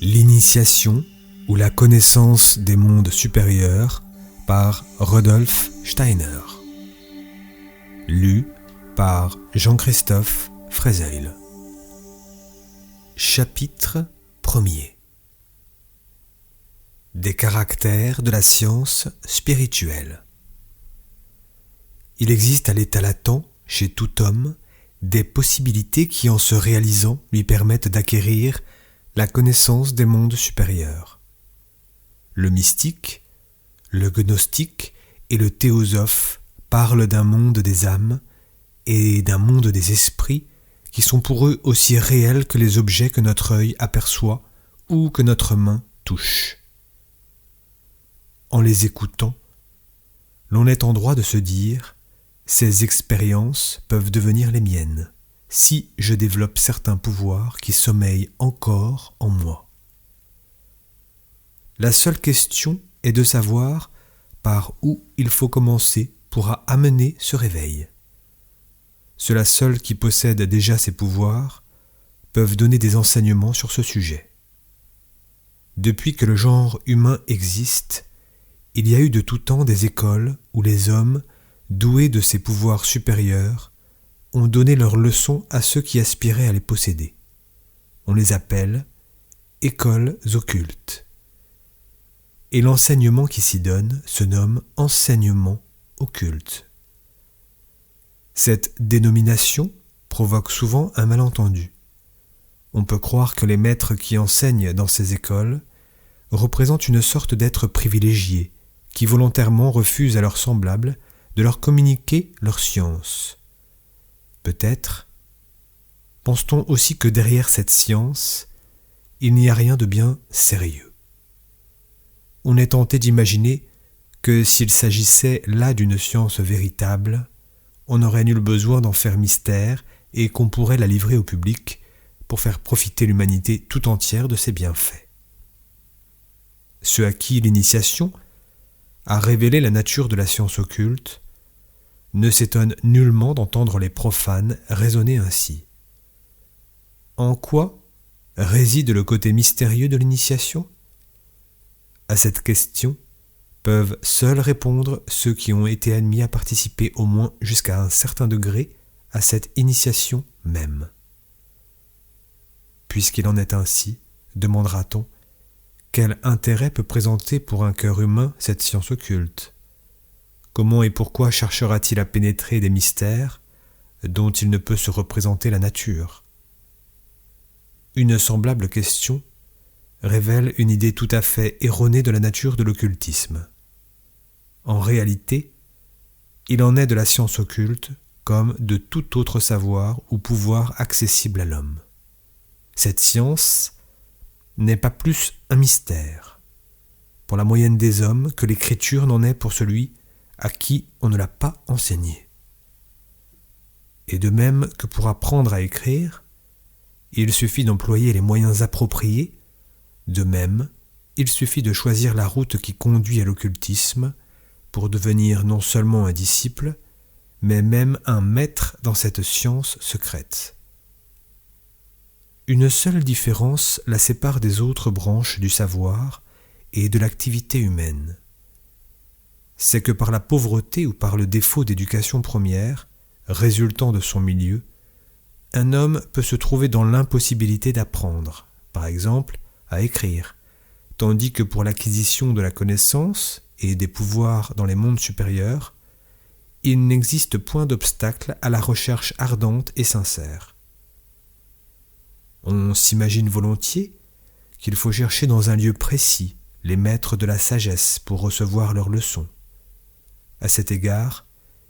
L'initiation ou la connaissance des mondes supérieurs par Rudolf Steiner. Lu par Jean-Christophe Frézeil. Chapitre 1er. Des caractères de la science spirituelle. Il existe à l'état latent, chez tout homme, des possibilités qui, en se réalisant, lui permettent d'acquérir la connaissance des mondes supérieurs. Le mystique, le gnostique et le théosophe parlent d'un monde des âmes et d'un monde des esprits qui sont pour eux aussi réels que les objets que notre œil aperçoit ou que notre main touche. En les écoutant, l'on est en droit de se dire « Ces expériences peuvent devenir les miennes » si je développe certains pouvoirs qui sommeillent encore en moi. La seule question est de savoir par où il faut commencer pour amener ce réveil. Ceux-là seuls qui possèdent déjà ces pouvoirs peuvent donner des enseignements sur ce sujet. Depuis que le genre humain existe, il y a eu de tout temps des écoles où les hommes, doués de ces pouvoirs supérieurs, ont donné leurs leçons à ceux qui aspiraient à les posséder. On les appelle écoles occultes. Et l'enseignement qui s'y donne se nomme enseignement occulte. Cette dénomination provoque souvent un malentendu. On peut croire que les maîtres qui enseignent dans ces écoles représentent une sorte d'êtres privilégiés qui volontairement refusent à leurs semblables de leur communiquer leur science. Peut-être pense-t-on aussi que derrière cette science, il n'y a rien de bien sérieux. On est tenté d'imaginer que s'il s'agissait là d'une science véritable, on n'aurait nul besoin d'en faire mystère et qu'on pourrait la livrer au public pour faire profiter l'humanité tout entière de ses bienfaits. Ceux à qui l'initiation a révélé la nature de la science occulte ne s'étonne nullement d'entendre les profanes raisonner ainsi. En quoi réside le côté mystérieux de l'initiation ? À cette question peuvent seuls répondre ceux qui ont été admis à participer au moins jusqu'à un certain degré à cette initiation même. Puisqu'il en est ainsi, demandera-t-on, quel intérêt peut présenter pour un cœur humain cette science occulte ? Comment et pourquoi cherchera-t-il à pénétrer des mystères dont il ne peut se représenter la nature ? Une semblable question révèle une idée tout à fait erronée de la nature de l'occultisme. En réalité, il en est de la science occulte comme de tout autre savoir ou pouvoir accessible à l'homme. Cette science n'est pas plus un mystère pour la moyenne des hommes que l'écriture n'en est pour celui à qui on ne l'a pas enseigné. Et de même que pour apprendre à écrire, il suffit d'employer les moyens appropriés, de même, il suffit de choisir la route qui conduit à l'occultisme pour devenir non seulement un disciple, mais même un maître dans cette science secrète. Une seule différence la sépare des autres branches du savoir et de l'activité humaine. C'est que par la pauvreté ou par le défaut d'éducation première, résultant de son milieu, un homme peut se trouver dans l'impossibilité d'apprendre, par exemple, à écrire, tandis que pour l'acquisition de la connaissance et des pouvoirs dans les mondes supérieurs, il n'existe point d'obstacle à la recherche ardente et sincère. On s'imagine volontiers qu'il faut chercher dans un lieu précis les maîtres de la sagesse pour recevoir leurs leçons. À cet égard,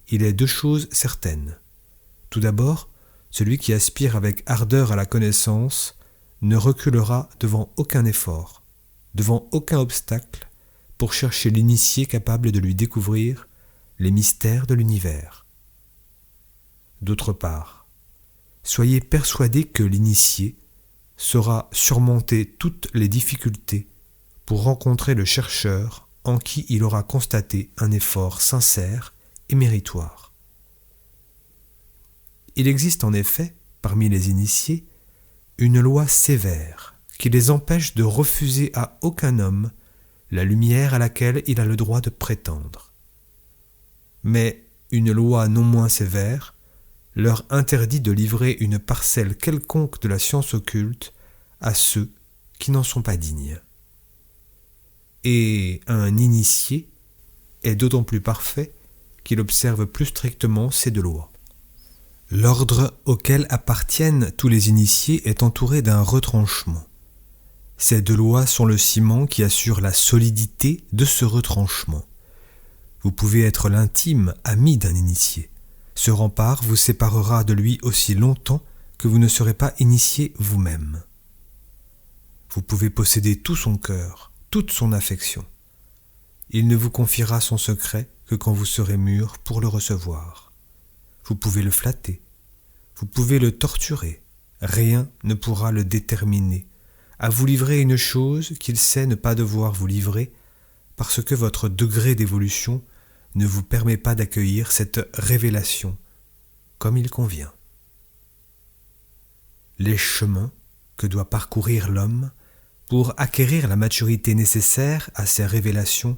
il est deux choses certaines. Tout d'abord, celui qui aspire avec ardeur à la connaissance ne reculera devant aucun effort, devant aucun obstacle, pour chercher l'initié capable de lui découvrir les mystères de l'univers. D'autre part, soyez persuadés que l'initié saura surmonter toutes les difficultés pour rencontrer le chercheur en qui il aura constaté un effort sincère et méritoire. Il existe en effet, parmi les initiés, une loi sévère qui les empêche de refuser à aucun homme la lumière à laquelle il a le droit de prétendre. Mais une loi non moins sévère leur interdit de livrer une parcelle quelconque de la science occulte à ceux qui n'en sont pas dignes. Et un initié est d'autant plus parfait qu'il observe plus strictement ces deux lois. L'ordre auquel appartiennent tous les initiés est entouré d'un retranchement. Ces deux lois sont le ciment qui assure la solidité de ce retranchement. Vous pouvez être l'intime ami d'un initié. Ce rempart vous séparera de lui aussi longtemps que vous ne serez pas initié vous-même. Vous pouvez posséder tout son cœur, toute son affection. Il ne vous confiera son secret que quand vous serez mûr pour le recevoir. Vous pouvez le flatter, vous pouvez le torturer, rien ne pourra le déterminer à vous livrer une chose qu'il sait ne pas devoir vous livrer parce que votre degré d'évolution ne vous permet pas d'accueillir cette révélation comme il convient. Les chemins que doit parcourir l'homme pour acquérir la maturité nécessaire à ces révélations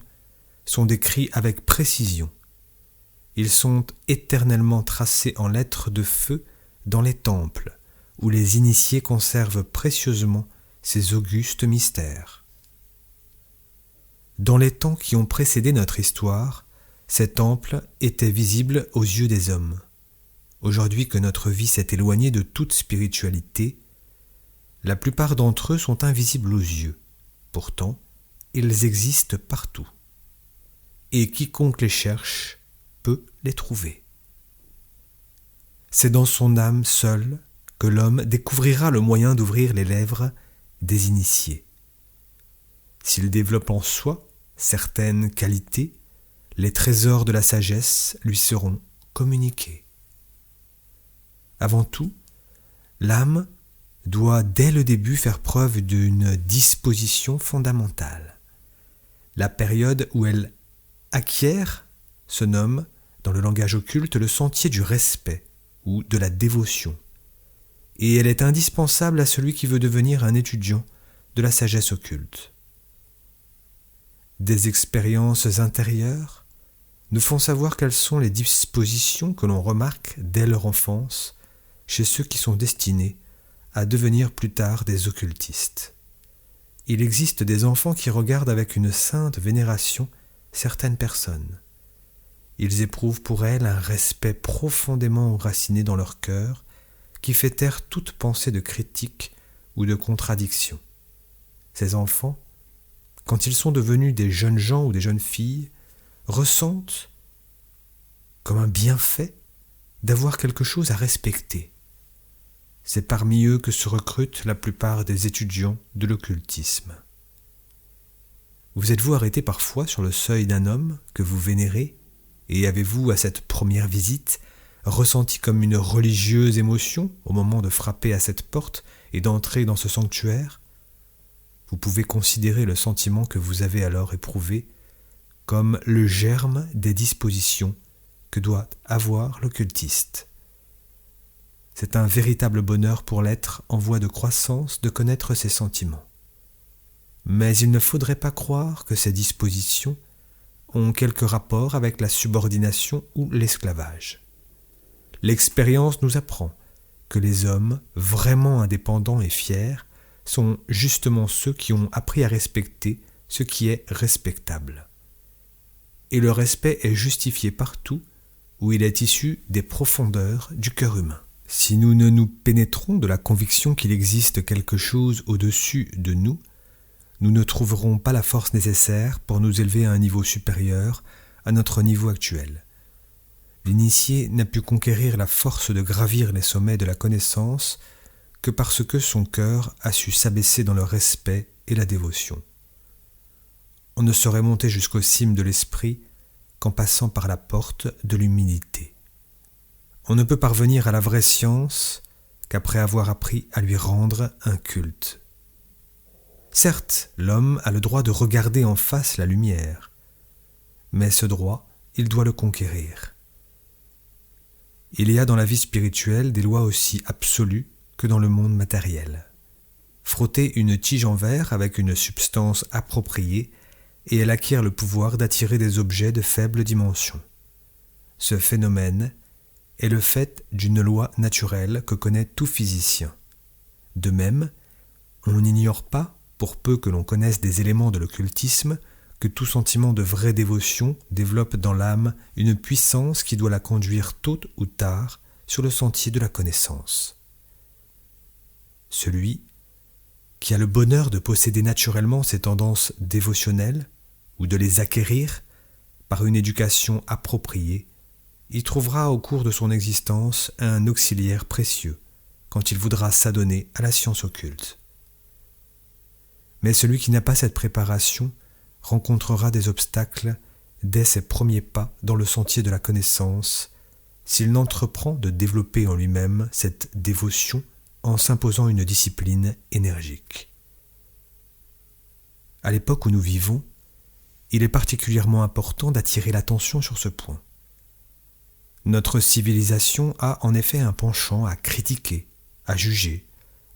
sont décrits avec précision. Ils sont éternellement tracés en lettres de feu dans les temples, où les initiés conservent précieusement ces augustes mystères. Dans les temps qui ont précédé notre histoire, ces temples étaient visibles aux yeux des hommes. Aujourd'hui que notre vie s'est éloignée de toute spiritualité, la plupart d'entre eux sont invisibles aux yeux. Pourtant, ils existent partout. Et quiconque les cherche peut les trouver. C'est dans son âme seule que l'homme découvrira le moyen d'ouvrir les lèvres des initiés. S'il développe en soi certaines qualités, les trésors de la sagesse lui seront communiqués. Avant tout, l'âme doit dès le début faire preuve d'une disposition fondamentale. La période où elle acquiert se nomme, dans le langage occulte, le sentier du respect ou de la dévotion, et elle est indispensable à celui qui veut devenir un étudiant de la sagesse occulte. Des expériences intérieures nous font savoir quelles sont les dispositions que l'on remarque dès leur enfance chez ceux qui sont destinés à devenir plus tard des occultistes. Il existe des enfants qui regardent avec une sainte vénération certaines personnes. Ils éprouvent pour elles un respect profondément enraciné dans leur cœur qui fait taire toute pensée de critique ou de contradiction. Ces enfants, quand ils sont devenus des jeunes gens ou des jeunes filles, ressentent comme un bienfait d'avoir quelque chose à respecter. C'est parmi eux que se recrutent la plupart des étudiants de l'occultisme. Vous êtes-vous arrêté parfois sur le seuil d'un homme que vous vénérez, et avez-vous, à cette première visite, ressenti comme une religieuse émotion au moment de frapper à cette porte et d'entrer dans ce sanctuaire? Vous pouvez considérer le sentiment que vous avez alors éprouvé comme le germe des dispositions que doit avoir l'occultiste. C'est un véritable bonheur pour l'être en voie de croissance de connaître ses sentiments. Mais il ne faudrait pas croire que ces dispositions ont quelque rapport avec la subordination ou l'esclavage. L'expérience nous apprend que les hommes vraiment indépendants et fiers sont justement ceux qui ont appris à respecter ce qui est respectable. Et le respect est justifié partout où il est issu des profondeurs du cœur humain. Si nous ne nous pénétrons de la conviction qu'il existe quelque chose au-dessus de nous, nous ne trouverons pas la force nécessaire pour nous élever à un niveau supérieur à notre niveau actuel. L'initié n'a pu conquérir la force de gravir les sommets de la connaissance que parce que son cœur a su s'abaisser dans le respect et la dévotion. On ne saurait monter jusqu'aux cimes de l'esprit qu'en passant par la porte de l'humilité. On ne peut parvenir à la vraie science qu'après avoir appris à lui rendre un culte. Certes, l'homme a le droit de regarder en face la lumière, mais ce droit, il doit le conquérir. Il y a dans la vie spirituelle des lois aussi absolues que dans le monde matériel. frotter une tige en verre avec une substance appropriée et elle acquiert le pouvoir d'attirer des objets de faible dimension. Ce phénomène est le fait d'une loi naturelle que connaît tout physicien. De même, on n'ignore pas, pour peu que l'on connaisse des éléments de l'occultisme, que tout sentiment de vraie dévotion développe dans l'âme une puissance qui doit la conduire tôt ou tard sur le sentier de la connaissance. Celui qui a le bonheur de posséder naturellement ces tendances dévotionnelles ou de les acquérir par une éducation appropriée, y trouvera au cours de son existence un auxiliaire précieux quand il voudra s'adonner à la science occulte. Mais celui qui n'a pas cette préparation rencontrera des obstacles dès ses premiers pas dans le sentier de la connaissance s'il n'entreprend de développer en lui-même cette dévotion en s'imposant une discipline énergique. À l'époque où nous vivons, il est particulièrement important d'attirer l'attention sur ce point. Notre civilisation a en effet un penchant à critiquer, à juger,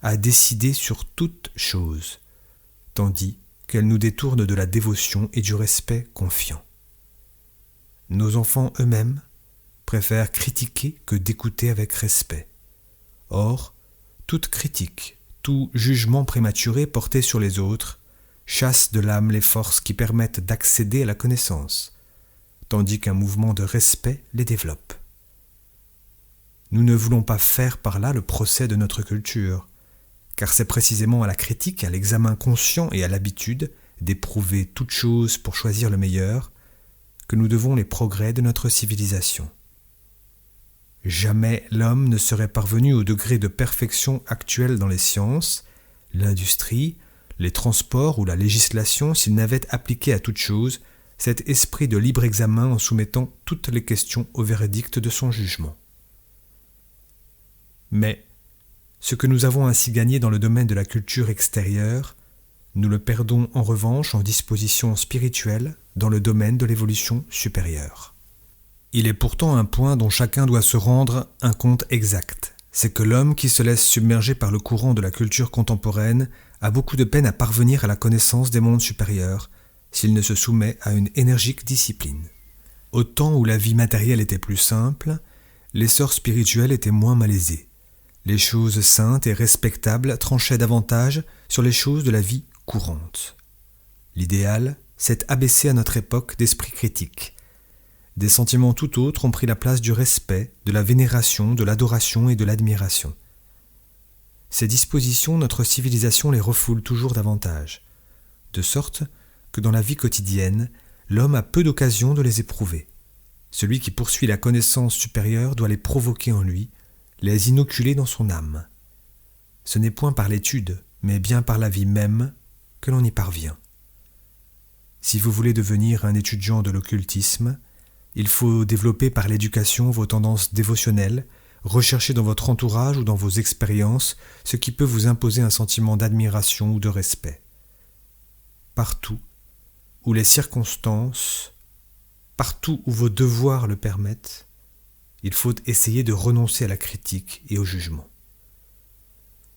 à décider sur toute chose, tandis qu'elle nous détourne de la dévotion et du respect confiant. Nos enfants eux-mêmes préfèrent critiquer que d'écouter avec respect. Or, toute critique, tout jugement prématuré porté sur les autres chasse de l'âme les forces qui permettent d'accéder à la connaissance, tandis qu'un mouvement de respect les développe. Nous ne voulons pas faire par là le procès de notre culture, car c'est précisément à la critique, à l'examen conscient et à l'habitude d'éprouver toute chose pour choisir le meilleur que nous devons les progrès de notre civilisation. Jamais l'homme ne serait parvenu au degré de perfection actuel dans les sciences, l'industrie, les transports ou la législation s'il n'avait appliqué à toute chose cet esprit de libre examen en soumettant toutes les questions au verdict de son jugement. Mais ce que nous avons ainsi gagné dans le domaine de la culture extérieure, nous le perdons en revanche en disposition spirituelle dans le domaine de l'évolution supérieure. Il est pourtant un point dont chacun doit se rendre un compte exact, c'est que l'homme qui se laisse submerger par le courant de la culture contemporaine a beaucoup de peine à parvenir à la connaissance des mondes supérieurs s'il ne se soumet à une énergique discipline. Au temps où la vie matérielle était plus simple, l'essor spirituel était moins malaisé. Les choses saintes et respectables tranchaient davantage sur les choses de la vie courante. L'idéal s'est abaissé à notre époque d'esprit critique. Des sentiments tout autres ont pris la place du respect, de la vénération, de l'adoration et de l'admiration. Ces dispositions, notre civilisation les refoule toujours davantage, de sorte que dans la vie quotidienne, l'homme a peu d'occasion de les éprouver. Celui qui poursuit la connaissance supérieure doit les provoquer en lui, les inoculer dans son âme. Ce n'est point par l'étude, mais bien par la vie même que l'on y parvient. Si vous voulez devenir un étudiant de l'occultisme, il faut développer par l'éducation vos tendances dévotionnelles, rechercher dans votre entourage ou dans vos expériences ce qui peut vous imposer un sentiment d'admiration ou de respect. Partout où les circonstances, partout où vos devoirs le permettent, il faut essayer de renoncer à la critique et au jugement.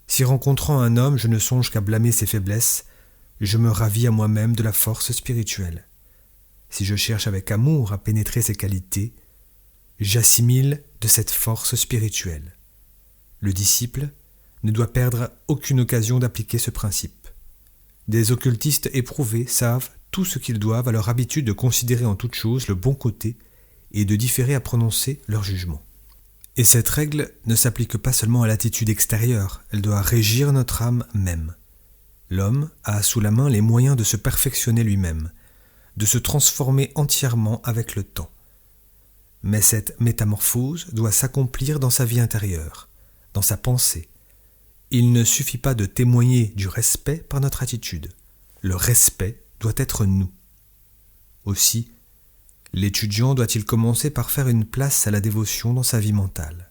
Si rencontrant un homme, je ne songe qu'à blâmer ses faiblesses, je me ravis à moi-même de la force spirituelle. Si je cherche avec amour à pénétrer ses qualités, j'assimile de cette force spirituelle. Le disciple ne doit perdre aucune occasion d'appliquer ce principe. Des occultistes éprouvés savent tout ce qu'ils doivent à leur habitude de considérer en toute chose le bon côté et de différer à prononcer leur jugement. Et cette règle ne s'applique pas seulement à l'attitude extérieure, elle doit régir notre âme même. L'homme a sous la main les moyens de se perfectionner lui-même, de se transformer entièrement avec le temps. Mais cette métamorphose doit s'accomplir dans sa vie intérieure, dans sa pensée. Il ne suffit pas de témoigner du respect par notre attitude. Le respect doit être nous. Aussi, l'étudiant doit-il commencer par faire une place à la dévotion dans sa vie mentale.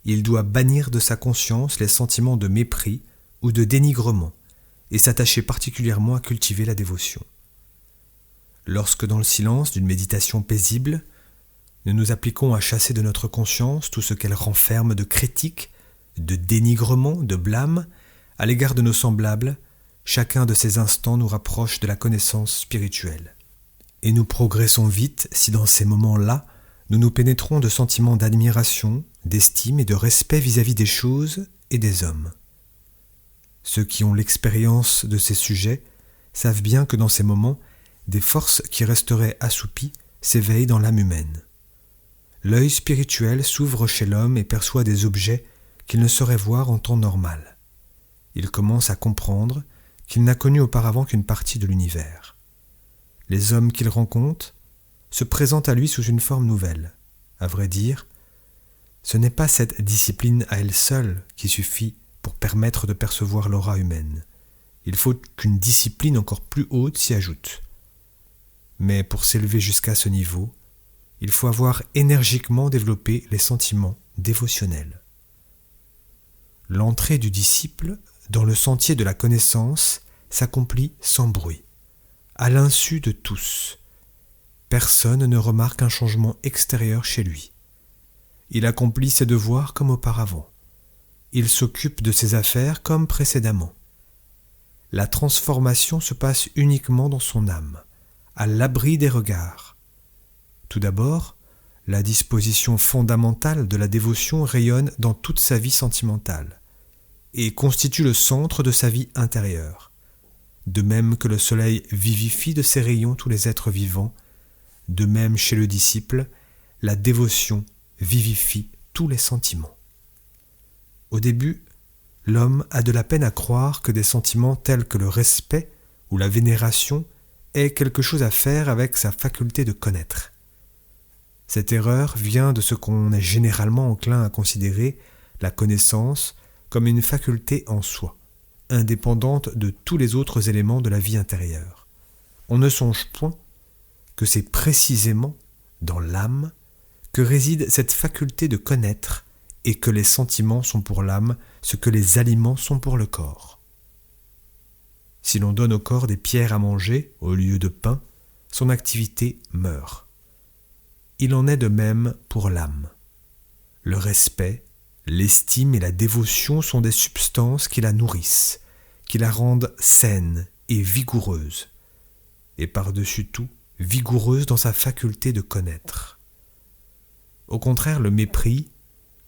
Il doit bannir de sa conscience les sentiments de mépris ou de dénigrement et s'attacher particulièrement à cultiver la dévotion. Lorsque dans le silence d'une méditation paisible, nous nous appliquons à chasser de notre conscience tout ce qu'elle renferme de critique, de dénigrement, de blâme, À l'égard de nos semblables, chacun de ces instants nous rapproche de la connaissance spirituelle. Et nous progressons vite si dans ces moments-là, nous nous pénétrons de sentiments d'admiration, d'estime et de respect vis-à-vis des choses et des hommes. Ceux qui ont l'expérience de ces sujets savent bien que dans ces moments, des forces qui resteraient assoupies s'éveillent dans l'âme humaine. L'œil spirituel s'ouvre chez l'homme et perçoit des objets qu'il ne saurait voir en temps normal. Il commence à comprendre qu'il n'a connu auparavant qu'une partie de l'univers. Les hommes qu'il rencontre se présentent à lui sous une forme nouvelle. À vrai dire, ce n'est pas cette discipline à elle seule qui suffit pour permettre de percevoir l'aura humaine. Il faut qu'une discipline encore plus haute s'y ajoute. Mais pour s'élever jusqu'à ce niveau, il faut avoir énergiquement développé les sentiments dévotionnels. L'entrée du disciple dans le sentier de la connaissance s'accomplit sans bruit, à l'insu de tous. Personne ne remarque un changement extérieur chez lui. Il accomplit ses devoirs comme auparavant. Il s'occupe de ses affaires comme précédemment. La transformation se passe uniquement dans son âme, à l'abri des regards. Tout d'abord, la disposition fondamentale de la dévotion rayonne dans toute sa vie sentimentale et constitue le centre de sa vie intérieure. De même que le soleil vivifie de ses rayons tous les êtres vivants, de même chez le disciple, la dévotion vivifie tous les sentiments. Au début, l'homme a de la peine à croire que des sentiments tels que le respect ou la vénération aient quelque chose à faire avec sa faculté de connaître. Cette erreur vient de ce qu'on est généralement enclin à considérer la connaissance comme une faculté en soi, indépendante de tous les autres éléments de la vie intérieure. On ne songe point que c'est précisément dans l'âme que réside cette faculté de connaître et que les sentiments sont pour l'âme ce que les aliments sont pour le corps. Si l'on donne au corps des pierres à manger au lieu de pain, son activité meurt. Il en est de même pour l'âme. Le respect, l'estime et la dévotion sont des substances qui la nourrissent, qui la rendent saine et vigoureuse, et par-dessus tout, vigoureuse dans sa faculté de connaître. Au contraire, le mépris,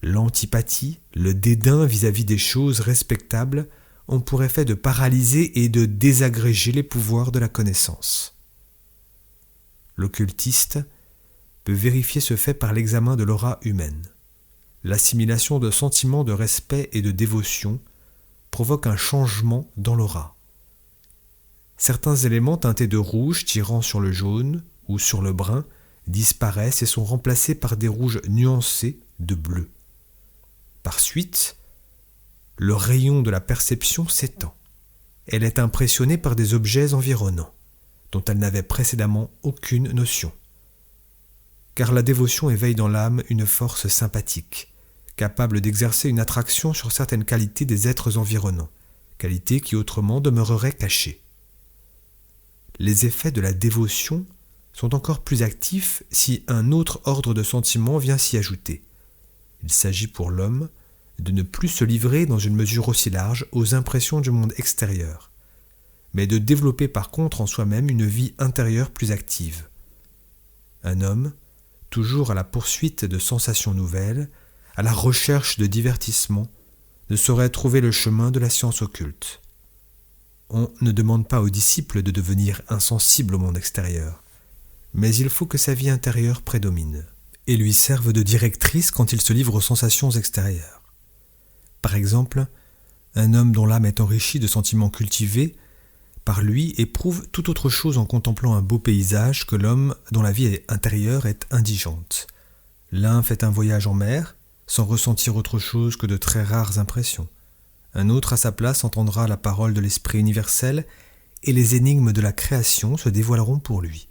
l'antipathie, le dédain vis-à-vis des choses respectables ont pour effet de paralyser et de désagréger les pouvoirs de la connaissance. L'occultiste peut vérifier ce fait par l'examen de l'aura humaine. L'assimilation de sentiments de respect et de dévotion provoque un changement dans l'aura. Certains éléments teintés de rouge tirant sur le jaune ou sur le brun disparaissent et sont remplacés par des rouges nuancés de bleu. Par suite, le rayon de la perception s'étend. Elle est impressionnée par des objets environnants, dont elle n'avait précédemment aucune notion. Car la dévotion éveille dans l'âme une force sympathique, capable d'exercer une attraction sur certaines qualités des êtres environnants, qualités qui autrement demeureraient cachées. Les effets de la dévotion sont encore plus actifs si un autre ordre de sentiments vient s'y ajouter. Il s'agit pour l'homme de ne plus se livrer dans une mesure aussi large aux impressions du monde extérieur, mais de développer par contre en soi-même une vie intérieure plus active. Un homme, toujours à la poursuite de sensations nouvelles, à la recherche de divertissements, ne saurait trouver le chemin de la science occulte. On ne demande pas aux disciples de devenir insensibles au monde extérieur, mais il faut que sa vie intérieure prédomine et lui serve de directrice quand il se livre aux sensations extérieures. Par exemple, un homme dont l'âme est enrichie de sentiments cultivés par lui éprouve tout autre chose en contemplant un beau paysage que l'homme dont la vie intérieure est indigente. L'un fait un voyage en mer sans ressentir autre chose que de très rares impressions. Un autre à sa place entendra la parole de l'esprit universel et les énigmes de la création se dévoileront pour lui.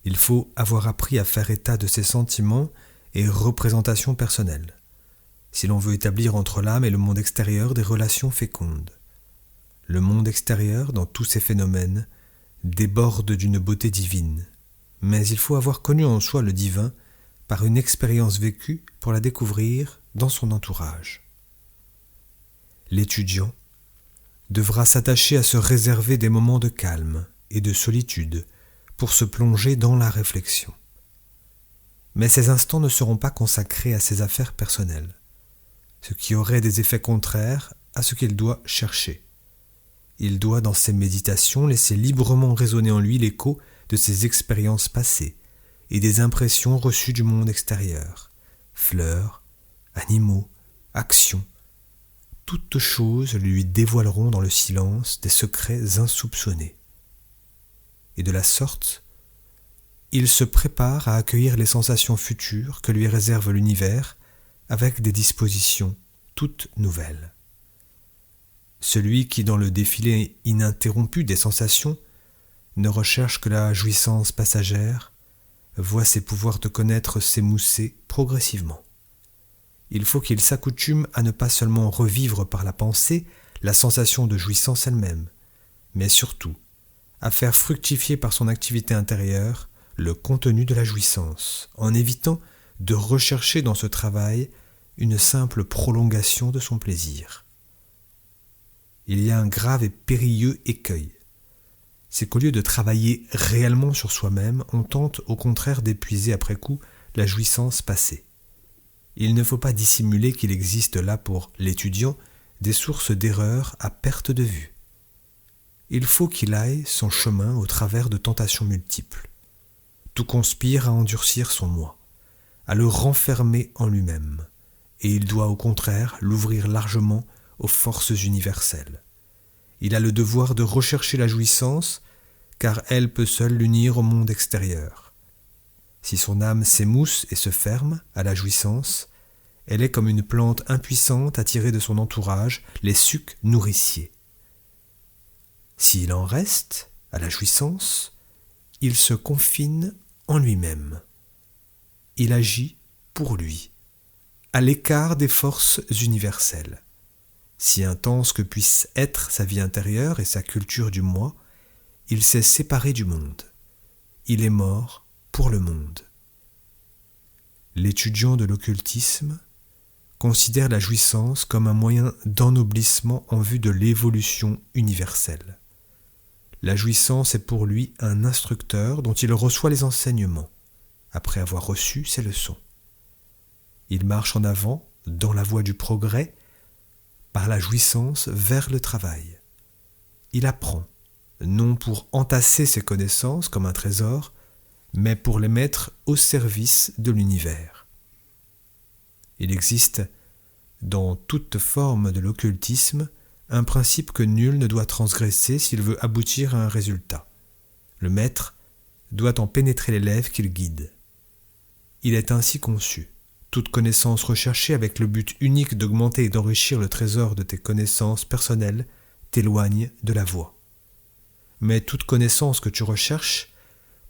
Il faut avoir appris à faire état de ses sentiments et représentations personnelles, si l'on veut établir entre l'âme et le monde extérieur des relations fécondes. Le monde extérieur, dans tous ses phénomènes, déborde d'une beauté divine, mais il faut avoir connu en soi le divin par une expérience vécue pour la découvrir dans son entourage. L'étudiant devra s'attacher à se réserver des moments de calme et de solitude pour se plonger dans la réflexion. Mais ces instants ne seront pas consacrés à ses affaires personnelles, ce qui aurait des effets contraires à ce qu'il doit chercher. Il doit, dans ses méditations, laisser librement résonner en lui l'écho de ses expériences passées et des impressions reçues du monde extérieur, fleurs, animaux, actions. Toutes choses lui dévoileront dans le silence des secrets insoupçonnés. Et de la sorte, il se prépare à accueillir les sensations futures que lui réserve l'univers avec des dispositions toutes nouvelles. Celui qui, dans le défilé ininterrompu des sensations, ne recherche que la jouissance passagère, voit ses pouvoirs de connaître s'émousser progressivement. Il faut qu'il s'accoutume à ne pas seulement revivre par la pensée la sensation de jouissance elle-même, mais surtout à faire fructifier par son activité intérieure le contenu de la jouissance, en évitant de rechercher dans ce travail une simple prolongation de son plaisir. Il y a un grave et périlleux écueil. C'est qu'au lieu de travailler réellement sur soi-même, on tente au contraire d'épuiser après coup la jouissance passée. Il ne faut pas dissimuler qu'il existe là pour l'étudiant des sources d'erreurs à perte de vue. Il faut qu'il aille son chemin au travers de tentations multiples. Tout conspire à endurcir son moi, à le renfermer en lui-même, et il doit au contraire l'ouvrir largement aux forces universelles. Il a le devoir de rechercher la jouissance, car elle peut seule l'unir au monde extérieur. Si son âme s'émousse et se ferme à la jouissance, elle est comme une plante impuissante à tirer de son entourage les sucs nourriciers. S'il en reste à la jouissance, il se confine en lui-même. Il agit pour lui, à l'écart des forces universelles. Si intense que puisse être sa vie intérieure et sa culture du moi, il s'est séparé du monde. Il est mort pour le monde. L'étudiant de l'occultisme considère la jouissance comme un moyen d'ennoblissement en vue de l'évolution universelle. La jouissance est pour lui un instructeur dont il reçoit les enseignements, après avoir reçu ses leçons. Il marche en avant, dans la voie du progrès, par la jouissance vers le travail. Il apprend, non pour entasser ses connaissances comme un trésor, mais pour les mettre au service de l'univers. Il existe, dans toute forme de l'occultisme, un principe que nul ne doit transgresser s'il veut aboutir à un résultat. Le maître doit en pénétrer l'élève qu'il guide. Il est ainsi conçu. Toute connaissance recherchée avec le but unique d'augmenter et d'enrichir le trésor de tes connaissances personnelles t'éloigne de la voie. Mais toute connaissance que tu recherches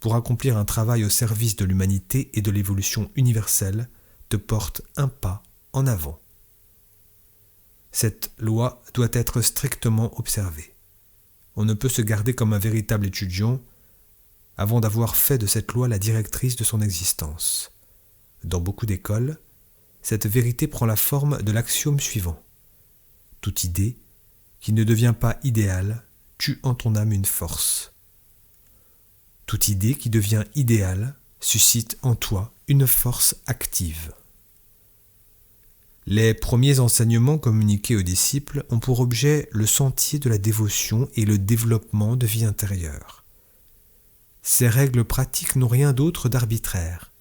pour accomplir un travail au service de l'humanité et de l'évolution universelle te porte un pas en avant. Cette loi doit être strictement observée. On ne peut se garder comme un véritable étudiant avant d'avoir fait de cette loi la directrice de son existence. Dans beaucoup d'écoles, cette vérité prend la forme de l'axiome suivant. Toute idée qui ne devient pas idéale tue en ton âme une force. Toute idée qui devient idéale suscite en toi une force active. Les premiers enseignements communiqués aux disciples ont pour objet le sentier de la dévotion et le développement de vie intérieure. Ces règles pratiques n'ont rien d'autre d'arbitraire.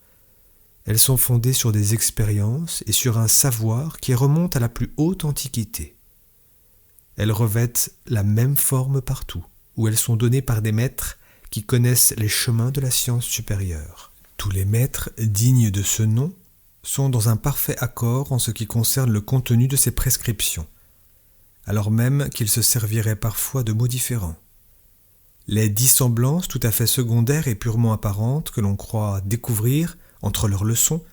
Elles sont fondées sur des expériences et sur un savoir qui remonte à la plus haute antiquité. Elles revêtent la même forme partout, où elles sont données par des maîtres qui connaissent les chemins de la science supérieure. Tous les maîtres dignes de ce nom sont dans un parfait accord en ce qui concerne le contenu de ces prescriptions, alors même qu'ils se serviraient parfois de mots différents. Les dissemblances tout à fait secondaires et purement apparentes que l'on croit découvrir entre leurs leçons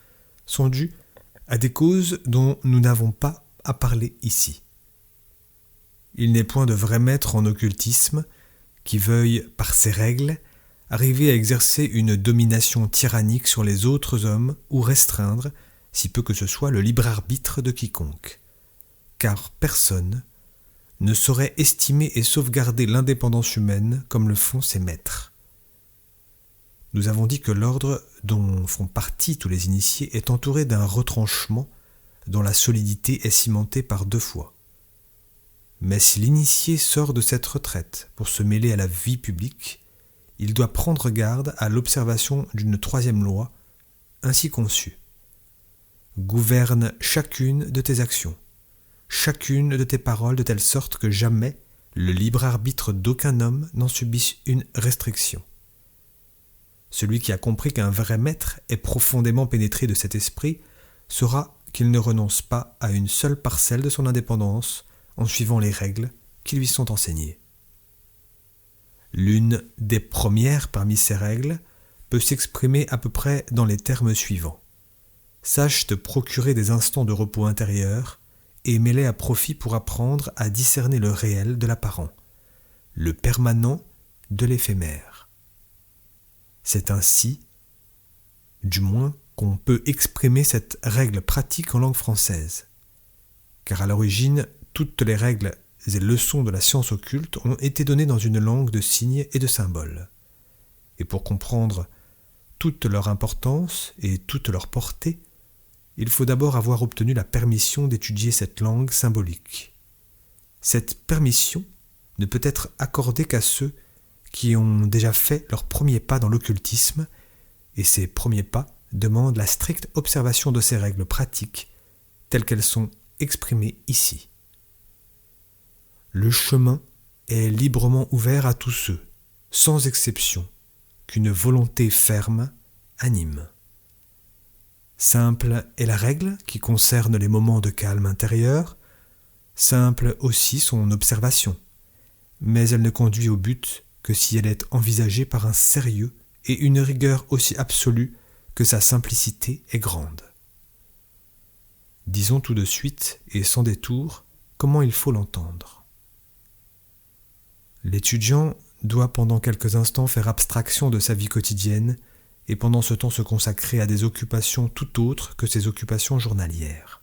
sont dues à des causes dont nous n'avons pas à parler ici. Il n'est point de vrai maître en occultisme qui veuille, par ses règles, arriver à exercer une domination tyrannique sur les autres hommes ou restreindre, si peu que ce soit, le libre arbitre de quiconque. Car personne ne saurait estimer et sauvegarder l'indépendance humaine comme le font ses maîtres. Nous avons dit que l'ordre dont font partie tous les initiés est entouré d'un retranchement dont la solidité est cimentée par 2 fois. Mais si l'initié sort de cette retraite pour se mêler à la vie publique, il doit prendre garde à l'observation d'une 3e loi, ainsi conçue. Gouverne chacune de tes actions, chacune de tes paroles de telle sorte que jamais le libre arbitre d'aucun homme n'en subisse une restriction. Celui qui a compris qu'un vrai maître est profondément pénétré de cet esprit saura qu'il ne renonce pas à une seule parcelle de son indépendance en suivant les règles qui lui sont enseignées. L'une des premières parmi ces règles peut s'exprimer à peu près dans les termes suivants. Sache te procurer des instants de repos intérieur et mets-les à profit pour apprendre à discerner le réel de l'apparent, le permanent de l'éphémère. C'est ainsi, du moins, qu'on peut exprimer cette règle pratique en langue française. Car à l'origine, toutes les règles et leçons de la science occulte ont été données dans une langue de signes et de symboles. Et pour comprendre toute leur importance et toute leur portée, il faut d'abord avoir obtenu la permission d'étudier cette langue symbolique. Cette permission ne peut être accordée qu'à ceux qui ont déjà fait leurs premiers pas dans l'occultisme, et ces premiers pas demandent la stricte observation de ces règles pratiques telles qu'elles sont exprimées ici. Le chemin est librement ouvert à tous ceux, sans exception, qu'une volonté ferme anime. Simple est la règle qui concerne les moments de calme intérieur, simple aussi son observation, mais elle ne conduit au but que si elle est envisagée par un sérieux et une rigueur aussi absolue que sa simplicité est grande. Disons tout de suite et sans détour comment il faut l'entendre. L'étudiant doit pendant quelques instants faire abstraction de sa vie quotidienne et pendant ce temps se consacrer à des occupations tout autres que ses occupations journalières.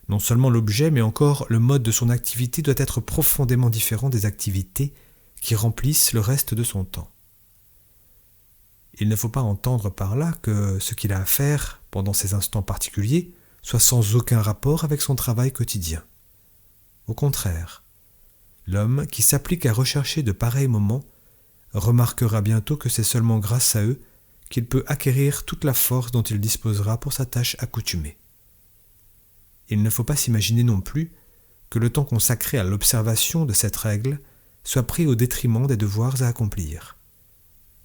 Non seulement l'objet, mais encore le mode de son activité doit être profondément différent des activités qui remplissent le reste de son temps. Il ne faut pas entendre par là que ce qu'il a à faire pendant ces instants particuliers soit sans aucun rapport avec son travail quotidien. Au contraire, l'homme qui s'applique à rechercher de pareils moments remarquera bientôt que c'est seulement grâce à eux qu'il peut acquérir toute la force dont il disposera pour sa tâche accoutumée. Il ne faut pas s'imaginer non plus que le temps consacré à l'observation de cette règle soit pris au détriment des devoirs à accomplir.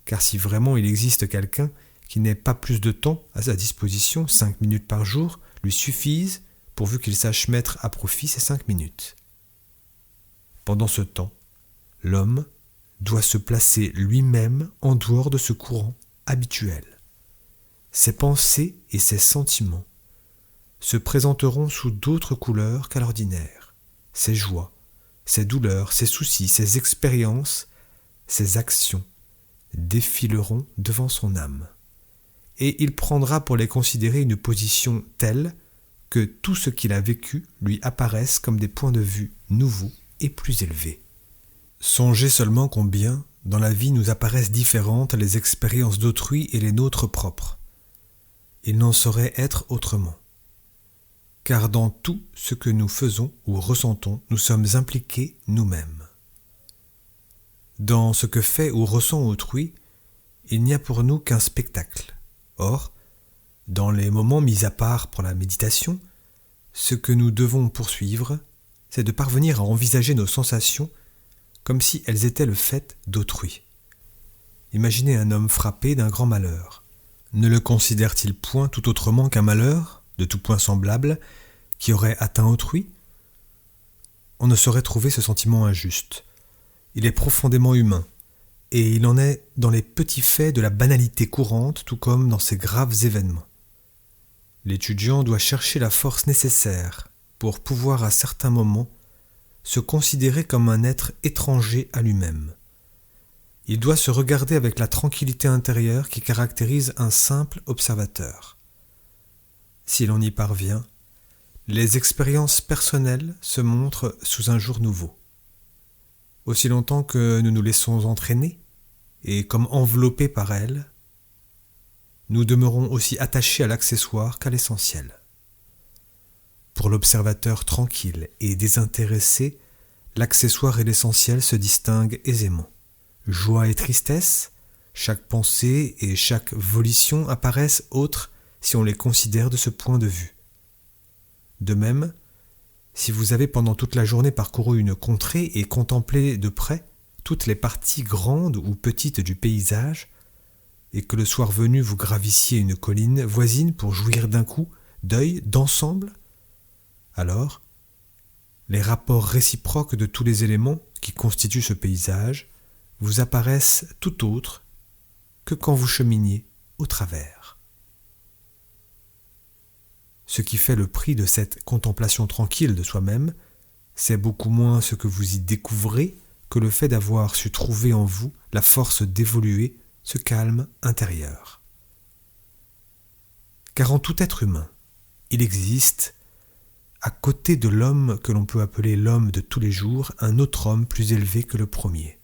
Car si vraiment il existe quelqu'un qui n'ait pas plus de temps à sa disposition, 5 minutes par jour lui suffisent pourvu qu'il sache mettre à profit ces 5 minutes. Pendant ce temps, l'homme doit se placer lui-même en dehors de ce courant habituel. Ses pensées et ses sentiments se présenteront sous d'autres couleurs qu'à l'ordinaire. Ses joies, ses douleurs, ses soucis, ses expériences, ses actions défileront devant son âme. Et il prendra pour les considérer une position telle que tout ce qu'il a vécu lui apparaisse comme des points de vue nouveaux et plus élevés. Songez seulement combien, dans la vie, nous apparaissent différentes les expériences d'autrui et les nôtres propres. Il n'en saurait être autrement. Car dans tout ce que nous faisons ou ressentons, nous sommes impliqués nous-mêmes. Dans ce que fait ou ressent autrui, il n'y a pour nous qu'un spectacle. Or, dans les moments mis à part pour la méditation, ce que nous devons poursuivre, c'est de parvenir à envisager nos sensations comme si elles étaient le fait d'autrui. Imaginez un homme frappé d'un grand malheur. Ne le considère-t-il point tout autrement qu'un malheur, de tout point semblable, qui aurait atteint autrui ? On ne saurait trouver ce sentiment injuste. Il est profondément humain, et il en est dans les petits faits de la banalité courante, tout comme dans ces graves événements. L'étudiant doit chercher la force nécessaire pour pouvoir à certains moments se considérer comme un être étranger à lui-même. Il doit se regarder avec la tranquillité intérieure qui caractérise un simple observateur. Si l'on y parvient, les expériences personnelles se montrent sous un jour nouveau. Aussi longtemps que nous nous laissons entraîner, et comme enveloppés par elles, nous demeurons aussi attachés à l'accessoire qu'à l'essentiel. Pour l'observateur tranquille et désintéressé, l'accessoire et l'essentiel se distinguent aisément. Joie et tristesse, chaque pensée et chaque volition apparaissent autres si on les considère de ce point de vue. De même, si vous avez pendant toute la journée parcouru une contrée et contemplé de près toutes les parties grandes ou petites du paysage, et que le soir venu vous gravissiez une colline voisine pour jouir d'un coup d'œil d'ensemble, alors les rapports réciproques de tous les éléments qui constituent ce paysage vous apparaissent tout autres que quand vous cheminiez au travers. Ce qui fait le prix de cette contemplation tranquille de soi-même, c'est beaucoup moins ce que vous y découvrez que le fait d'avoir su trouver en vous la force d'évoluer ce calme intérieur. Car en tout être humain, il existe, à côté de l'homme que l'on peut appeler l'homme de tous les jours, un autre homme plus élevé que le premier.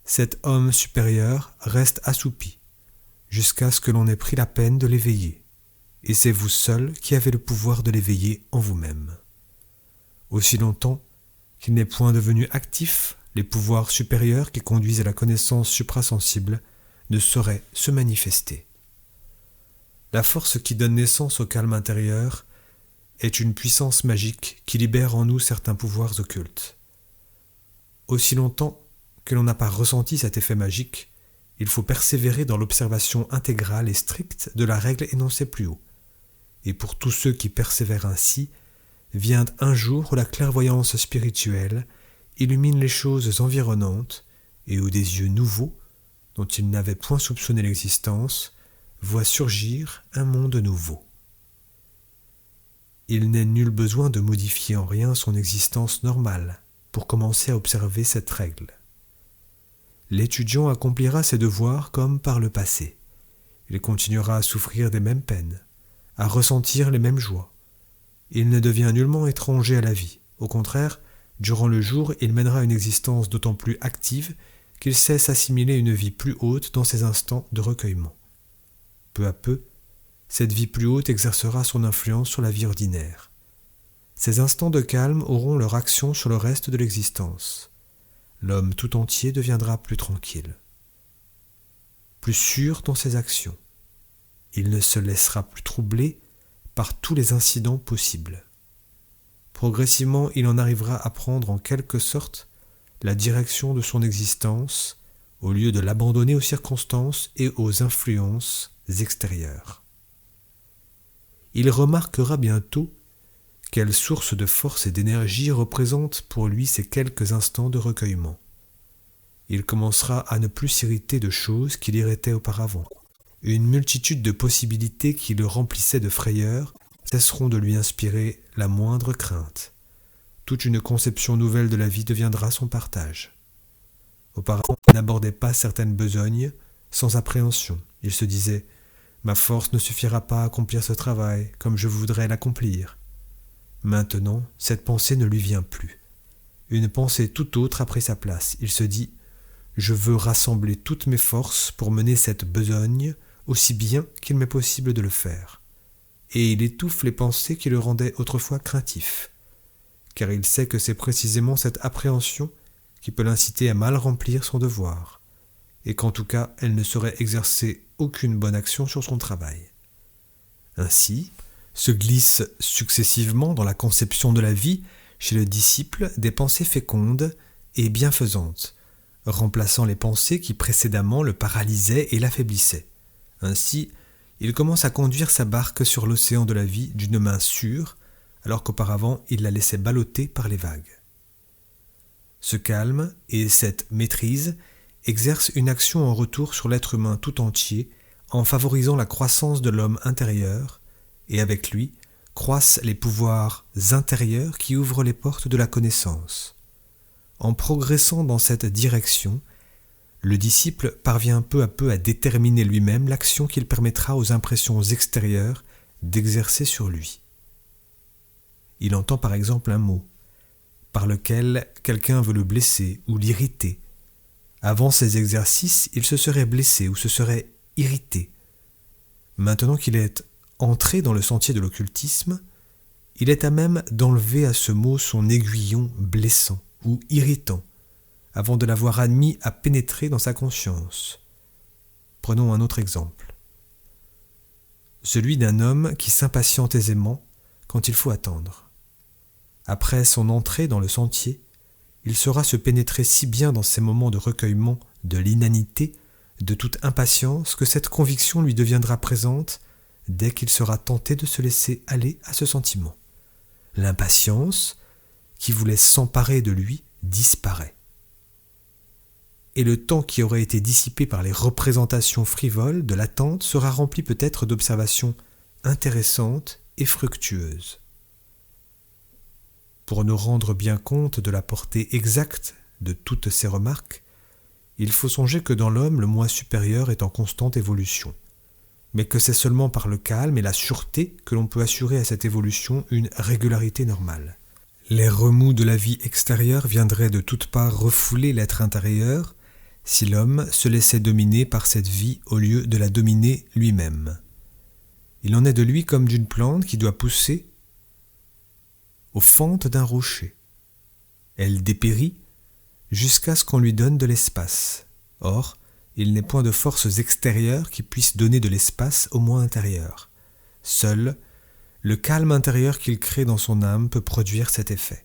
Cet homme supérieur reste assoupi, jusqu'à ce que l'on ait pris la peine de l'éveiller, et c'est vous seul qui avez le pouvoir de l'éveiller en vous-même. Aussi longtemps qu'il n'est point devenu actif, les pouvoirs supérieurs qui conduisent à la connaissance suprasensible ne sauraient se manifester. La force qui donne naissance au calme intérieur est une puissance magique qui libère en nous certains pouvoirs occultes. Aussi longtemps que l'on n'a pas ressenti cet effet magique, il faut persévérer dans l'observation intégrale et stricte de la règle énoncée plus haut. Et pour tous ceux qui persévèrent ainsi, vient un jour où la clairvoyance spirituelle illumine les choses environnantes et où des yeux nouveaux, dont ils n'avaient point soupçonné l'existence, voient surgir un monde nouveau. Il n'est nul besoin de modifier en rien son existence normale pour commencer à observer cette règle. L'étudiant accomplira ses devoirs comme par le passé. Il continuera à souffrir des mêmes peines, à ressentir les mêmes joies. Il ne devient nullement étranger à la vie. Au contraire, durant le jour, il mènera une existence d'autant plus active qu'il sait s'assimiler une vie plus haute dans ses instants de recueillement. Peu à peu, cette vie plus haute exercera son influence sur la vie ordinaire. Ces instants de calme auront leur action sur le reste de l'existence. L'homme tout entier deviendra plus tranquille, plus sûr dans ses actions. Il ne se laissera plus troubler par tous les incidents possibles. Progressivement, il en arrivera à prendre en quelque sorte la direction de son existence au lieu de l'abandonner aux circonstances et aux influences extérieures. Il remarquera bientôt quelle source de force et d'énergie représente pour lui ces quelques instants de recueillement. Il commencera à ne plus s'irriter de choses qui l'irritaient auparavant. Une multitude de possibilités qui le remplissaient de frayeur cesseront de lui inspirer la moindre crainte. Toute une conception nouvelle de la vie deviendra son partage. Auparavant, il n'abordait pas certaines besognes sans appréhension. Il se disait « Ma force ne suffira pas à accomplir ce travail comme je voudrais l'accomplir ». Maintenant, cette pensée ne lui vient plus. Une pensée tout autre a pris sa place. Il se dit « Je veux rassembler toutes mes forces pour mener cette besogne aussi bien qu'il m'est possible de le faire. » Et il étouffe les pensées qui le rendaient autrefois craintif, car il sait que c'est précisément cette appréhension qui peut l'inciter à mal remplir son devoir, et qu'en tout cas elle ne saurait exercer aucune bonne action sur son travail. Ainsi, se glissent successivement dans la conception de la vie chez le disciple des pensées fécondes et bienfaisantes, remplaçant les pensées qui précédemment le paralysaient et l'affaiblissaient. Ainsi, il commence à conduire sa barque sur l'océan de la vie d'une main sûre, alors qu'auparavant il la laissait ballotter par les vagues. Ce calme et cette maîtrise exercent une action en retour sur l'être humain tout entier en favorisant la croissance de l'homme intérieur, et avec lui croissent les pouvoirs intérieurs qui ouvrent les portes de la connaissance. En progressant dans cette direction, le disciple parvient peu à peu à déterminer lui-même l'action qu'il permettra aux impressions extérieures d'exercer sur lui. Il entend par exemple un mot, par lequel quelqu'un veut le blesser ou l'irriter. Avant ces exercices, il se serait blessé ou se serait irrité. Maintenant qu'il est entré dans le sentier de l'occultisme, il est à même d'enlever à ce mot son aiguillon blessant ou irritant, avant de l'avoir admis à pénétrer dans sa conscience. Prenons un autre exemple. Celui d'un homme qui s'impatiente aisément quand il faut attendre. Après son entrée dans le sentier, il saura se pénétrer si bien dans ces moments de recueillement de l'inanité, de toute impatience, que cette conviction lui deviendra présente dès qu'il sera tenté de se laisser aller à ce sentiment. L'impatience, qui voulait s'emparer de lui, disparaît. Et le temps qui aurait été dissipé par les représentations frivoles de l'attente sera rempli peut-être d'observations intéressantes et fructueuses. Pour nous rendre bien compte de la portée exacte de toutes ces remarques, il faut songer que dans l'homme le moi supérieur est en constante évolution, mais que c'est seulement par le calme et la sûreté que l'on peut assurer à cette évolution une régularité normale. Les remous de la vie extérieure viendraient de toutes parts refouler l'être intérieur si l'homme se laissait dominer par cette vie au lieu de la dominer lui-même. Il en est de lui comme d'une plante qui doit pousser aux fentes d'un rocher. Elle dépérit jusqu'à ce qu'on lui donne de l'espace. Or, il n'est point de forces extérieures qui puissent donner de l'espace au moi intérieur. Seul, le calme intérieur qu'il crée dans son âme peut produire cet effet.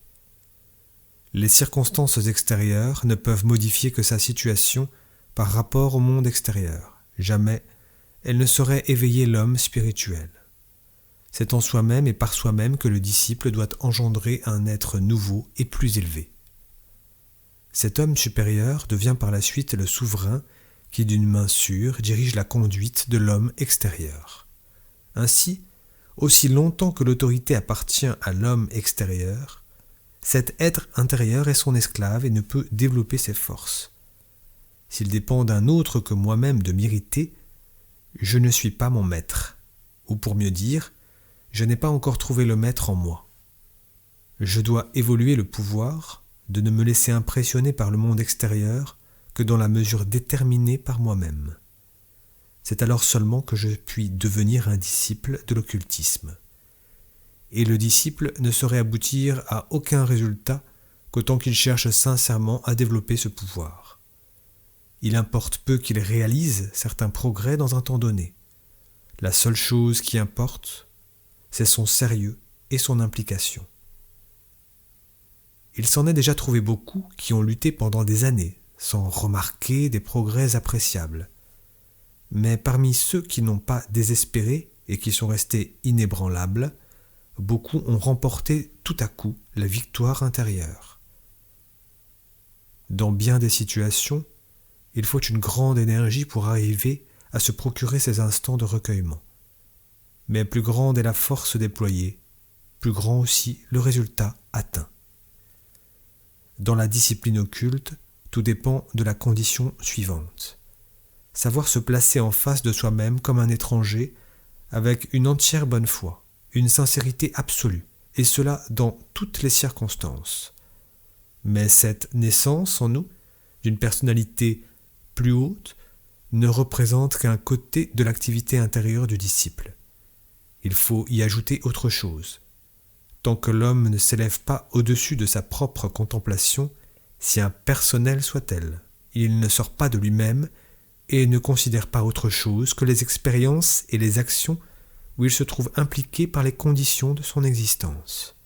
Les circonstances extérieures ne peuvent modifier que sa situation par rapport au monde extérieur. Jamais elles ne sauraient éveiller l'homme spirituel. C'est en soi-même et par soi-même que le disciple doit engendrer un être nouveau et plus élevé. Cet homme supérieur devient par la suite le souverain qui, d'une main sûre, dirige la conduite de l'homme extérieur. Ainsi, aussi longtemps que l'autorité appartient à l'homme extérieur, cet être intérieur est son esclave et ne peut développer ses forces. S'il dépend d'un autre que moi-même de m'irriter, je ne suis pas mon maître, ou pour mieux dire, je n'ai pas encore trouvé le maître en moi. Je dois évoluer le pouvoir de ne me laisser impressionner par le monde extérieur que dans la mesure déterminée par moi-même. C'est alors seulement que je puis devenir un disciple de l'occultisme. Et le disciple ne saurait aboutir à aucun résultat qu'autant qu'il cherche sincèrement à développer ce pouvoir. Il importe peu qu'il réalise certains progrès dans un temps donné. La seule chose qui importe, c'est son sérieux et son implication. Il s'en est déjà trouvé beaucoup qui ont lutté pendant des années, sans remarquer des progrès appréciables. Mais parmi ceux qui n'ont pas désespéré et qui sont restés inébranlables, beaucoup ont remporté tout à coup la victoire intérieure. Dans bien des situations, il faut une grande énergie pour arriver à se procurer ces instants de recueillement. Mais plus grande est la force déployée, plus grand aussi le résultat atteint. Dans la discipline occulte, tout dépend de la condition suivante. Savoir se placer en face de soi-même comme un étranger, avec une entière bonne foi, une sincérité absolue, et cela dans toutes les circonstances. Mais cette naissance en nous, d'une personnalité plus haute, ne représente qu'un côté de l'activité intérieure du disciple. Il faut y ajouter autre chose. Tant que l'homme ne s'élève pas au-dessus de sa propre contemplation, si impersonnelle soit-elle, il ne sort pas de lui-même et ne considère pas autre chose que les expériences et les actions où il se trouve impliqué par les conditions de son existence.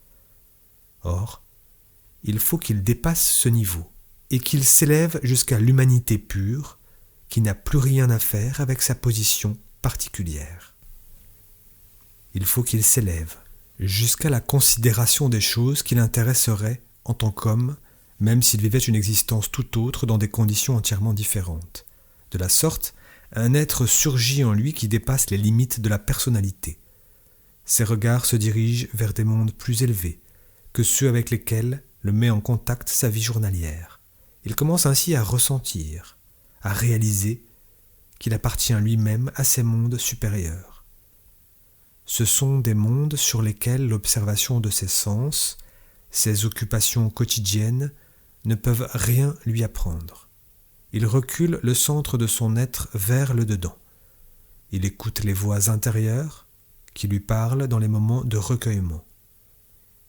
Or, il faut qu'il dépasse ce niveau et qu'il s'élève jusqu'à l'humanité pure qui n'a plus rien à faire avec sa position particulière. Il faut qu'il s'élève jusqu'à la considération des choses qui l'intéresseraient en tant qu'homme, même s'il vivait une existence tout autre dans des conditions entièrement différentes. De la sorte, un être surgit en lui qui dépasse les limites de la personnalité. Ses regards se dirigent vers des mondes plus élevés que ceux avec lesquels le met en contact sa vie journalière. Il commence ainsi à ressentir, à réaliser qu'il appartient lui-même à ces mondes supérieurs. ce sont des mondes sur lesquels l'observation de ses sens, ses occupations quotidiennes, ne peuvent rien lui apprendre. Il recule le centre de son être vers le dedans. Il écoute les voix intérieures qui lui parlent dans les moments de recueillement.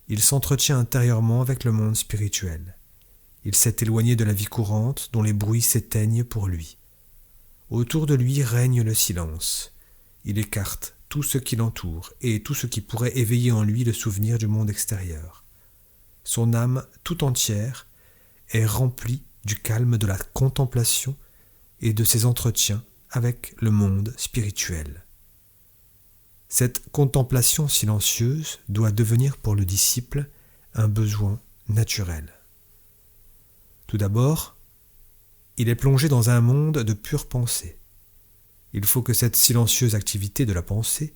Il s'entretient intérieurement avec le monde spirituel. Il s'est éloigné de la vie courante dont les bruits s'éteignent pour lui. Autour de lui règne le silence. Il écarte tout ce qui l'entoure et tout ce qui pourrait éveiller en lui le souvenir du monde extérieur. Son âme tout entière est remplie du calme de la contemplation et de ses entretiens avec le monde spirituel. Cette contemplation silencieuse doit devenir pour le disciple un besoin naturel. Tout d'abord, il est plongé dans un monde de pure pensée. Il faut que cette silencieuse activité de la pensée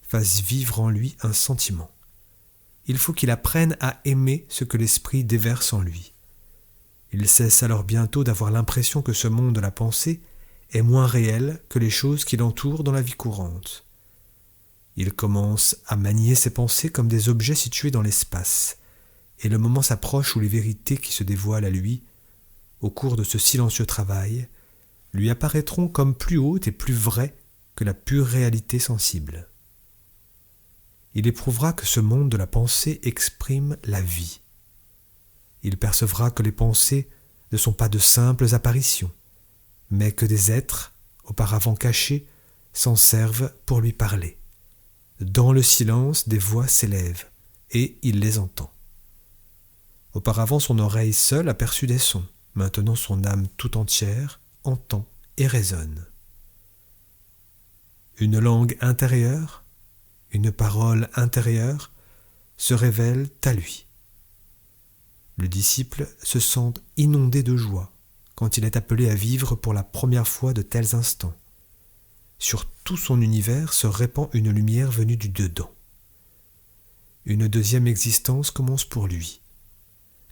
fasse vivre en lui un sentiment. Il faut qu'il apprenne à aimer ce que l'esprit déverse en lui. Il cesse alors bientôt d'avoir l'impression que ce monde de la pensée est moins réel que les choses qui l'entourent dans la vie courante. Il commence à manier ses pensées comme des objets situés dans l'espace, et le moment s'approche où les vérités qui se dévoilent à lui, au cours de ce silencieux travail, lui apparaîtront comme plus hautes et plus vraies que la pure réalité sensible. Il éprouvera que ce monde de la pensée exprime la vie. Il percevra que les pensées ne sont pas de simples apparitions, mais que des êtres, auparavant cachés, s'en servent pour lui parler. Dans le silence, des voix s'élèvent, et il les entend. Auparavant, son oreille seule aperçut des sons. Maintenant, son âme tout entière entend et raisonne. Une langue intérieure, une parole intérieure se révèlent à lui. Le disciple se sent inondé de joie quand il est appelé à vivre pour la première fois de tels instants. Sur tout son univers se répand une lumière venue du dedans. Une deuxième existence commence pour lui.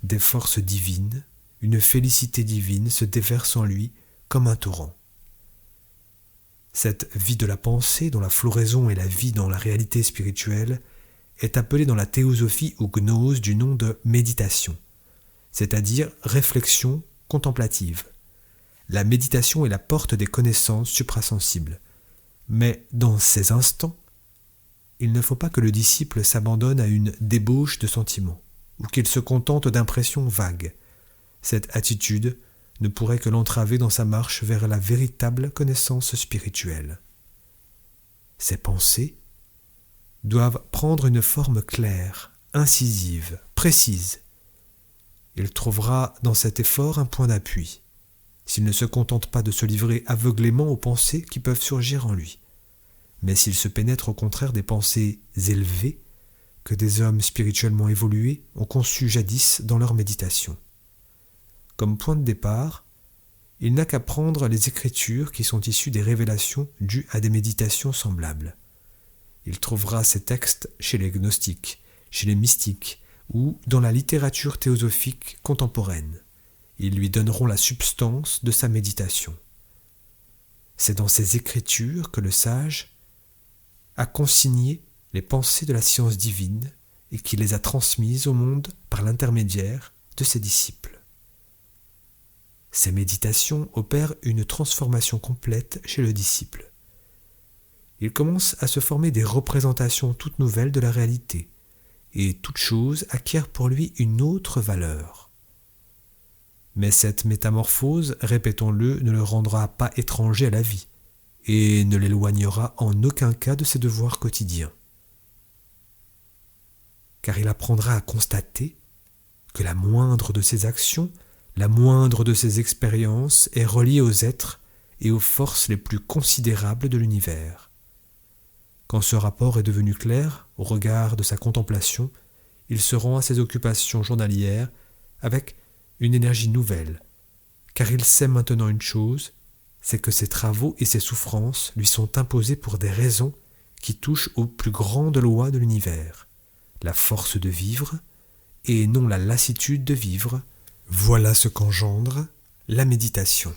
Des forces divines, une félicité divine se déverse en lui comme un torrent. Cette vie de la pensée, dont la floraison est la vie dans la réalité spirituelle, est appelée dans la théosophie ou gnose du nom de méditation, c'est-à-dire réflexion contemplative. La méditation est la porte des connaissances suprasensibles. Mais dans ces instants, il ne faut pas que le disciple s'abandonne à une débauche de sentiments, ou qu'il se contente d'impressions vagues. Cette attitude ne pourrait que l'entraver dans sa marche vers la véritable connaissance spirituelle. Ses pensées doivent prendre une forme claire, incisive, précise. Il trouvera dans cet effort un point d'appui, s'il ne se contente pas de se livrer aveuglément aux pensées qui peuvent surgir en lui, mais s'il se pénètre au contraire des pensées élevées que des hommes spirituellement évolués ont conçues jadis dans leur méditation. Comme point de départ, il n'a qu'à prendre les écritures qui sont issues des révélations dues à des méditations semblables. Il trouvera ces textes chez les gnostiques, chez les mystiques ou dans la littérature théosophique contemporaine. Ils lui donneront la substance de sa méditation. C'est dans ces écritures que le sage a consigné les pensées de la science divine et qui les a transmises au monde par l'intermédiaire de ses disciples. Ces méditations opèrent une transformation complète chez le disciple. Il commence à se former des représentations toutes nouvelles de la réalité, et toute chose acquiert pour lui une autre valeur. Mais cette métamorphose, répétons-le, ne le rendra pas étranger à la vie, et ne l'éloignera en aucun cas de ses devoirs quotidiens. Car il apprendra à constater que la moindre de ses actions, la moindre de ses expériences est reliée aux êtres et aux forces les plus considérables de l'univers. Quand ce rapport est devenu clair au regard de sa contemplation, il se rend à ses occupations journalières avec une énergie nouvelle, car il sait maintenant une chose, c'est que ses travaux et ses souffrances lui sont imposés pour des raisons qui touchent aux plus grandes lois de l'univers, la force de vivre et non la lassitude de vivre. Voilà ce qu'engendre la méditation.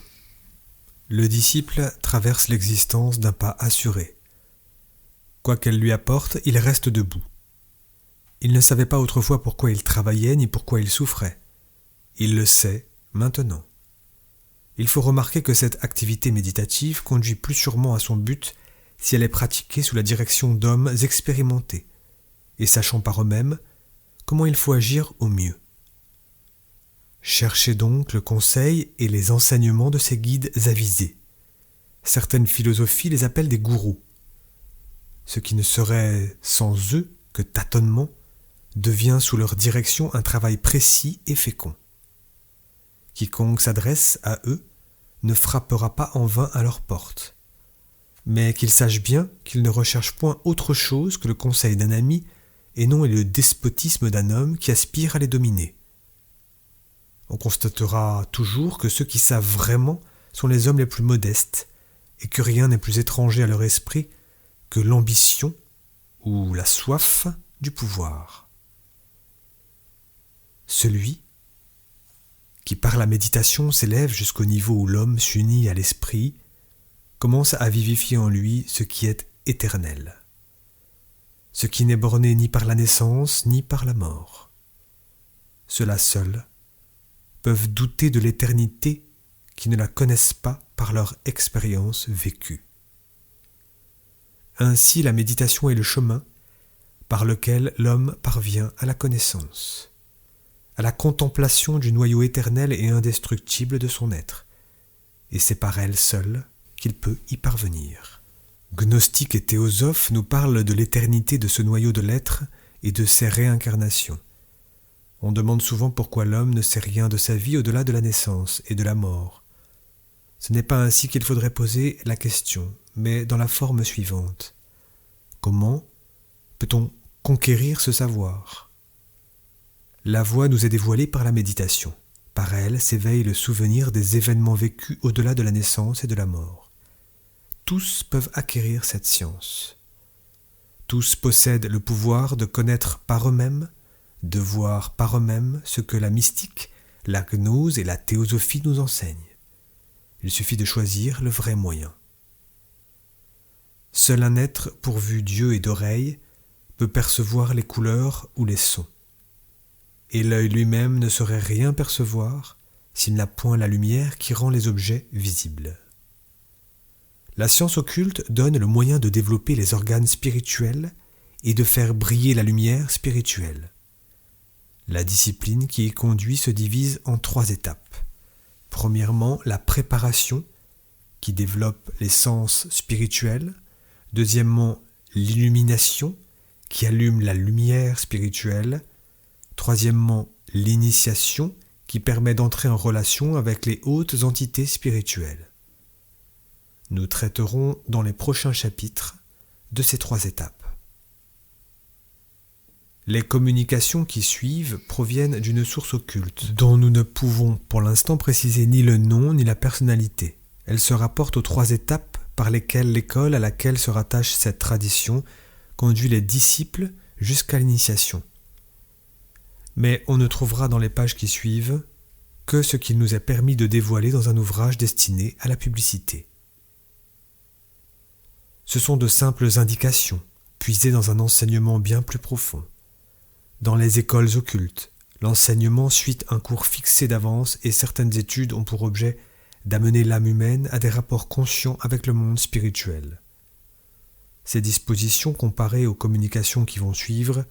Le disciple traverse l'existence d'un pas assuré. Quoi qu'elle lui apporte, il reste debout. Il ne savait pas autrefois pourquoi il travaillait ni pourquoi il souffrait. Il le sait maintenant. Il faut remarquer que cette activité méditative conduit plus sûrement à son but si elle est pratiquée sous la direction d'hommes expérimentés et sachant par eux-mêmes comment il faut agir au mieux. Cherchez donc le conseil et les enseignements de ces guides avisés. Certaines philosophies les appellent des gourous. Ce qui ne serait sans eux que tâtonnement devient sous leur direction un travail précis et fécond. Quiconque s'adresse à eux ne frappera pas en vain à leur porte, mais qu'ils sachent bien qu'ils ne recherchent point autre chose que le conseil d'un ami et non le despotisme d'un homme qui aspire à les dominer. On constatera toujours que ceux qui savent vraiment sont les hommes les plus modestes et que rien n'est plus étranger à leur esprit que l'ambition ou la soif du pouvoir. Celui qui par la méditation s'élève jusqu'au niveau où l'homme s'unit à l'esprit, commence à vivifier en lui ce qui est éternel, ce qui n'est borné ni par la naissance ni par la mort. Ceux-là seuls peuvent douter de l'éternité qui ne la connaissent pas par leur expérience vécue. Ainsi la méditation est le chemin par lequel l'homme parvient à la connaissance, à la contemplation du noyau éternel et indestructible de son être, et c'est par elle seule qu'il peut y parvenir. Gnostiques et théosophes nous parlent de l'éternité de ce noyau de l'être et de ses réincarnations. On demande souvent pourquoi l'homme ne sait rien de sa vie au-delà de la naissance et de la mort. Ce n'est pas ainsi qu'il faudrait poser la question, mais dans la forme suivante. Comment peut-on conquérir ce savoir ? La voie nous est dévoilée par la méditation. Par elle s'éveille le souvenir des événements vécus au-delà de la naissance et de la mort. Tous peuvent acquérir cette science. Tous possèdent le pouvoir de connaître par eux-mêmes, de voir par eux-mêmes ce que la mystique, la gnose et la théosophie nous enseignent. Il suffit de choisir le vrai moyen. Seul un être pourvu d'yeux et d'oreilles peut percevoir les couleurs ou les sons. Et l'œil lui-même ne saurait rien percevoir s'il n'a point la lumière qui rend les objets visibles. La science occulte donne le moyen de développer les organes spirituels et de faire briller la lumière spirituelle. La discipline qui y conduit se divise en 3 étapes. Premièrement, la préparation, qui développe les sens spirituels. Deuxièmement, l'illumination, qui allume la lumière spirituelle. Troisièmement, l'initiation, qui permet d'entrer en relation avec les hautes entités spirituelles. Nous traiterons dans les prochains chapitres de ces 3 étapes. Les communications qui suivent proviennent d'une source occulte, dont nous ne pouvons pour l'instant préciser ni le nom ni la personnalité. Elles se rapportent aux 3 étapes par lesquelles l'école à laquelle se rattache cette tradition conduit les disciples jusqu'à l'initiation. Mais on ne trouvera dans les pages qui suivent que ce qu'il nous est permis de dévoiler dans un ouvrage destiné à la publicité. Ce sont de simples indications, puisées dans un enseignement bien plus profond. Dans les écoles occultes, l'enseignement suit un cours fixé d'avance et certaines études ont pour objet d'amener l'âme humaine à des rapports conscients avec le monde spirituel. Ces dispositions, comparées aux communications qui vont suivre,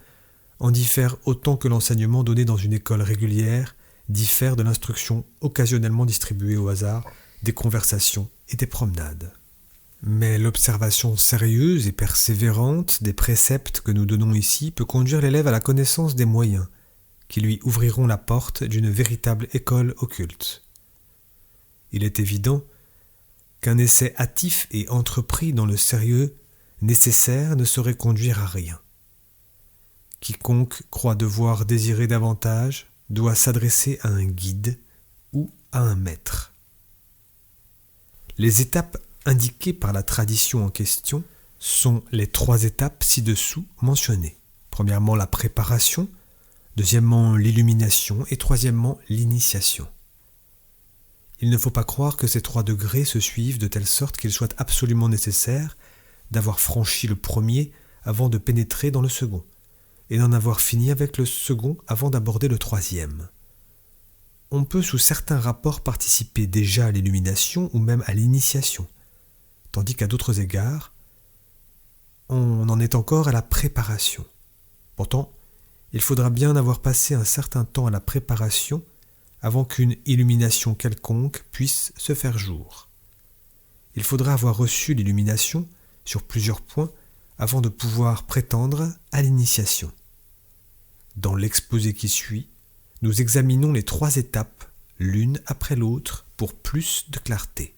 en diffèrent autant que l'enseignement donné dans une école régulière diffère de l'instruction occasionnellement distribuée au hasard des conversations et des promenades. Mais l'observation sérieuse et persévérante des préceptes que nous donnons ici peut conduire l'élève à la connaissance des moyens qui lui ouvriront la porte d'une véritable école occulte. Il est évident qu'un essai hâtif et entrepris dans le sérieux nécessaire ne saurait conduire à rien. Quiconque croit devoir désirer davantage doit s'adresser à un guide ou à un maître. Les étapes indiquées par la tradition en question sont les 3 étapes ci-dessous mentionnées. Premièrement, la préparation, deuxièmement, l'illumination et troisièmement, l'initiation. Il ne faut pas croire que ces 3 degrés se suivent de telle sorte qu'il soit absolument nécessaire d'avoir franchi le premier avant de pénétrer dans le second, et d'en avoir fini avec le second avant d'aborder le troisième. On peut sous certains rapports participer déjà à l'illumination ou même à l'initiation, tandis qu'à d'autres égards, on en est encore à la préparation. Pourtant, il faudra bien avoir passé un certain temps à la préparation avant qu'une illumination quelconque puisse se faire jour. Il faudra avoir reçu l'illumination sur plusieurs points avant de pouvoir prétendre à l'initiation. Dans l'exposé qui suit, nous examinons les 3 étapes, l'une après l'autre, pour plus de clarté.